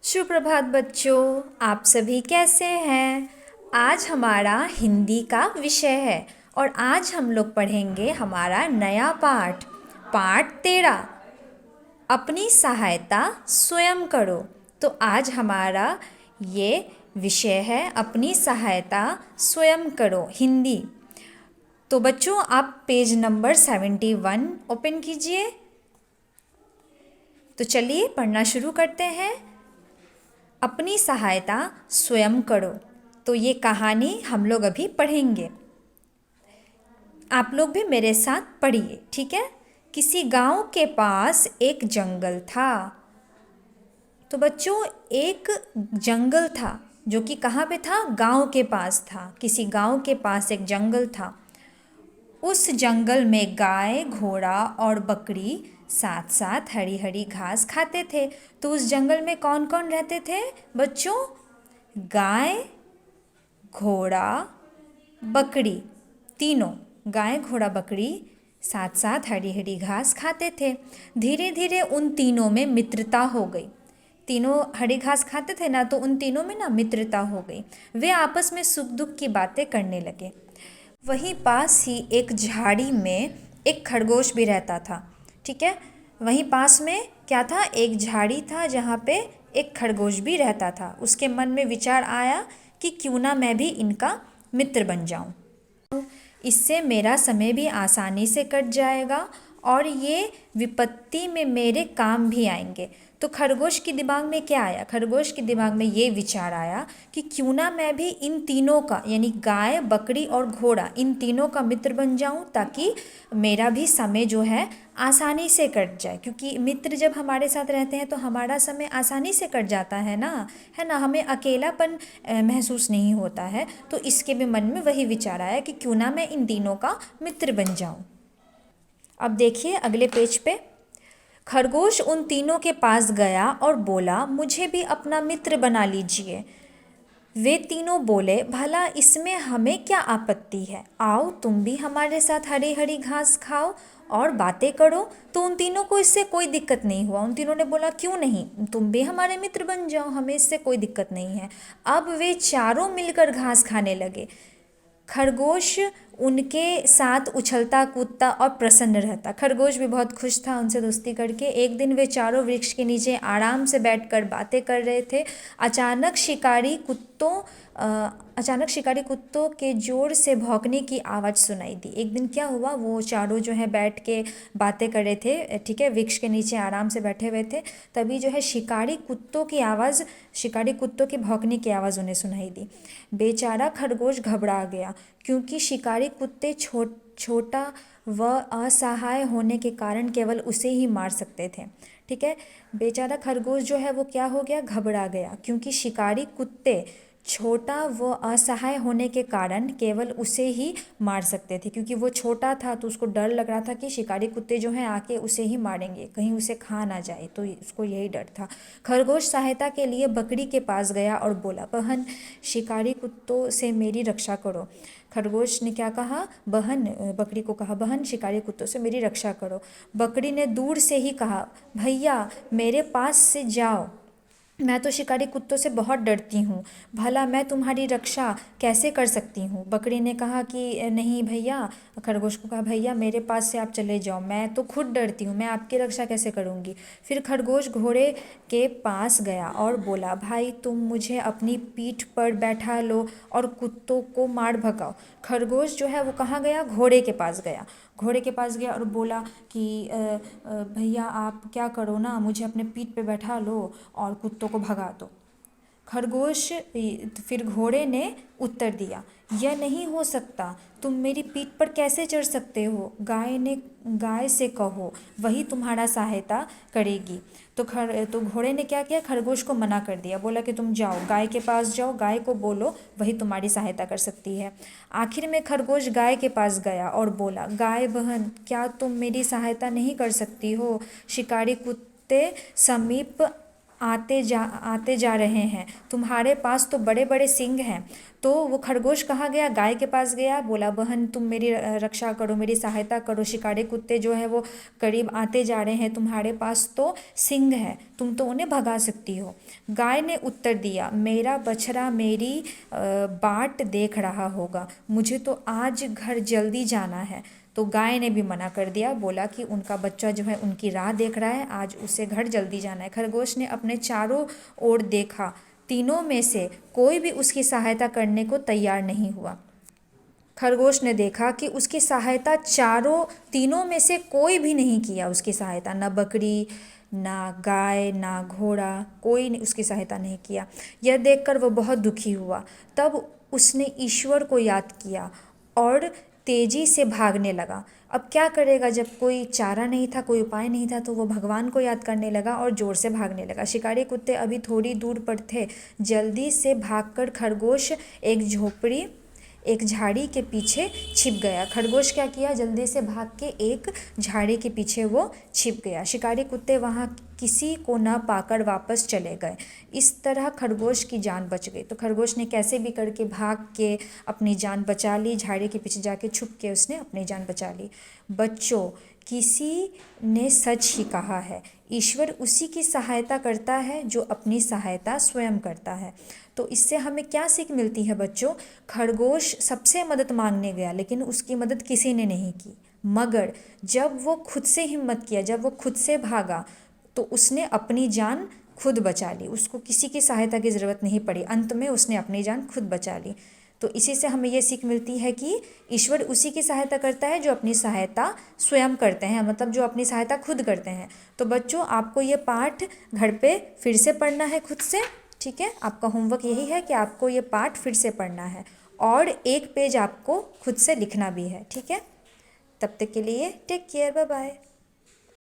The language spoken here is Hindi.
सुप्रभात बच्चों, आप सभी कैसे हैं। आज हमारा हिंदी का विषय है और आज हम लोग पढ़ेंगे हमारा नया पाठ। पाठ 13, अपनी सहायता स्वयं करो। तो आज हमारा ये विषय है, अपनी सहायता स्वयं करो, हिंदी। तो बच्चों, आप पेज नंबर 71 ओपन कीजिए। तो चलिए पढ़ना शुरू करते हैं। अपनी सहायता स्वयं करो। तो ये कहानी हम लोग अभी पढ़ेंगे। आप लोग भी मेरे साथ पढ़िए, ठीक है। किसी गांव के पास एक जंगल था। तो बच्चों, एक जंगल था जो कि कहाँ पे था? गांव के पास था। किसी गांव के पास एक जंगल था। उस जंगल में गाय, घोड़ा और बकरी साथ साथ हरी हरी घास खाते थे। तो उस जंगल में कौन कौन रहते थे बच्चों? गाय, घोड़ा, बकरी, तीनों। गाय, घोड़ा, बकरी साथ साथ हरी हरी घास खाते थे। धीरे धीरे उन तीनों में मित्रता हो गई। तीनों हरी घास खाते थे ना, तो उन तीनों में ना मित्रता हो गई। वे आपस में सुख दुख की बातें करने लगे। वहीं पास ही एक झाड़ी में एक खरगोश भी रहता था, ठीक है। वहीं पास में क्या था? एक झाड़ी था जहाँ पे एक खरगोश भी रहता था। उसके मन में विचार आया कि क्यों ना मैं भी इनका मित्र बन जाऊं। इससे मेरा समय भी आसानी से कट जाएगा और ये विपत्ति में मेरे काम भी आएंगे। तो खरगोश के दिमाग में क्या आया? खरगोश के दिमाग में ये विचार आया कि क्यों ना मैं भी इन तीनों का, यानी गाय, बकरी और घोड़ा, इन तीनों का मित्र बन जाऊं, ताकि मेरा भी समय जो है आसानी से कट जाए। क्योंकि मित्र जब हमारे साथ रहते हैं तो हमारा समय आसानी से कट जाता है ना, हमें अकेलापन महसूस नहीं होता है। तो इसके भी मन में वही विचार आया कि क्यों ना मैं इन तीनों का मित्र बन जाऊं। अब देखिए अगले पेज पे। खरगोश उन तीनों के पास गया और बोला, मुझे भी अपना मित्र बना लीजिए। वे तीनों बोले, भला इसमें हमें क्या आपत्ति है, आओ तुम भी हमारे साथ हरी हरी घास खाओ और बातें करो। तो उन तीनों को इससे कोई दिक्कत नहीं हुआ। उन तीनों ने बोला, क्यों नहीं, तुम भी हमारे मित्र बन जाओ, हमें इससे कोई दिक्कत नहीं है। अब वे चारों मिलकर घास खाने लगे। खरगोश उनके साथ उछलता कूदता और प्रसन्न रहता। खरगोश भी बहुत खुश था उनसे दोस्ती करके। एक दिन वे चारों वृक्ष के नीचे आराम से बैठकर बातें कर रहे थे। अचानक शिकारी कुत्तों के जोर से भौंकने की आवाज़ सुनाई दी। एक दिन क्या हुआ, वो चारों जो है बैठ के बातें कर रहे थे, ठीक है, वृक्ष के नीचे आराम से बैठे हुए थे। तभी जो है शिकारी कुत्तों के भौंकने की आवाज़ उन्हें सुनाई दी। बेचारा खरगोश घबरा गया, क्योंकि शिकारी कुत्ते छोटा व असहाय होने के कारण केवल उसे ही मार सकते थे, ठीक है। बेचारा खरगोश जो है वो क्या हो गया? घबरा गया, क्योंकि शिकारी कुत्ते छोटा व असहाय होने के कारण केवल उसे ही मार सकते थे। क्योंकि वो छोटा था तो उसको डर लग रहा था कि शिकारी कुत्ते जो हैं आके उसे ही मारेंगे, कहीं उसे खा ना जाए, तो उसको यही डर था। खरगोश सहायता के लिए बकरी के पास गया और बोला, बहन, शिकारी कुत्तों से मेरी रक्षा करो। खरगोश ने क्या कहा? बकरी को कहा, बहन, शिकारी कुत्तों से मेरी रक्षा करो। बकरी ने दूर से ही कहा, भैया मेरे पास से जाओ, मैं तो शिकारी कुत्तों से बहुत डरती हूँ, भला मैं तुम्हारी रक्षा कैसे कर सकती हूँ। बकरी ने कहा कि नहीं भैया, खरगोश को कहा, भैया मेरे पास से आप चले जाओ, मैं तो खुद डरती हूँ, मैं आपकी रक्षा कैसे करूँगी। फिर खरगोश घोड़े के पास गया और बोला, भाई तुम मुझे अपनी पीठ पर बैठा लो और कुत्तों को मार भगाओ। खरगोश जो है वो कहाँ गया? घोड़े के पास गया। घोड़े के पास गया और बोला कि भैया आप क्या करो ना, मुझे अपने पीठ पे बैठा लो और कुत्तों को भगा दो। फिर घोड़े ने उत्तर दिया, यह नहीं हो सकता, तुम मेरी पीठ पर कैसे चढ़ सकते हो? गाय से कहो, वही तुम्हारा सहायता करेगी। तो घोड़े ने क्या किया? खरगोश को मना कर दिया, बोला कि तुम जाओ, गाय के पास जाओ, गाय को बोलो, वही तुम्हारी सहायता कर सकती है। आखिर में खरगोश गाय के पास गया और बोला, गाय बहन, क्या तुम मेरी सहायता नहीं कर सकती हो? शिकारी कुत्ते समीप आते जा रहे हैं, तुम्हारे पास तो बड़े बड़े सींग हैं। तो वो खरगोश कहाँ गया, गाय के पास गया, बोला बहन तुम मेरी रक्षा करो, मेरी सहायता करो, शिकारी कुत्ते जो है वो करीब आते जा रहे हैं, तुम्हारे पास तो सींग है, तुम तो उन्हें भगा सकती हो। गाय ने उत्तर दिया, मेरा बछड़ा मेरी बाट देख रहा होगा, मुझे तो आज घर जल्दी जाना है। तो गाय ने भी मना कर दिया, बोला कि उनका बच्चा जो है उनकी राह देख रहा है, आज उसे घर जल्दी जाना है। खरगोश ने अपने चारों ओर देखा, तीनों में से कोई भी उसकी सहायता करने को तैयार नहीं हुआ। खरगोश ने देखा कि उसकी सहायता तीनों में से कोई भी नहीं किया उसकी सहायता, ना बकरी, ना गाय, ना घोड़ा, कोई ने उसकी सहायता नहीं किया। यह देखकर वो बहुत दुखी हुआ। तब उसने ईश्वर को याद किया और तेजी से भागने लगा। अब क्या करेगा, जब कोई चारा नहीं था, कोई उपाय नहीं था, तो वो भगवान को याद करने लगा और ज़ोर से भागने लगा। शिकारी कुत्ते अभी थोड़ी दूर पर थे। जल्दी से भागकर खरगोश एक झाड़ी के पीछे छिप गया। खरगोश क्या किया, जल्दी से भाग के एक झाड़ी के पीछे वो छिप गया। शिकारी कुत्ते वहाँ किसी को न पाकर वापस चले गए। इस तरह खरगोश की जान बच गई। तो खरगोश ने कैसे भी करके भाग के अपनी जान बचा ली, झाड़ी के पीछे जाके छुप के उसने अपनी जान बचा ली। बच्चों, किसी ने सच ही कहा है, ईश्वर उसी की सहायता करता है जो अपनी सहायता स्वयं करता है। तो इससे हमें क्या सीख मिलती है बच्चों, खरगोश सबसे मदद मांगने गया लेकिन उसकी मदद किसी ने नहीं की, मगर जब वो खुद से हिम्मत किया, जब वो खुद से भागा, तो उसने अपनी जान खुद बचा ली, उसको किसी की सहायता की ज़रूरत नहीं पड़ी, अंत में उसने अपनी जान खुद बचा ली। तो इसी से हमें ये सीख मिलती है कि ईश्वर उसी की सहायता करता है जो अपनी सहायता स्वयं करते हैं, मतलब जो अपनी सहायता खुद करते हैं। तो बच्चों, आपको ये पाठ घर पे फिर से पढ़ना है खुद से, ठीक है। आपका होमवर्क यही है कि आपको ये पाठ फिर से पढ़ना है और एक पेज आपको खुद से लिखना भी है, ठीक है। तब तक के लिए टेक केयर, बाय बाय।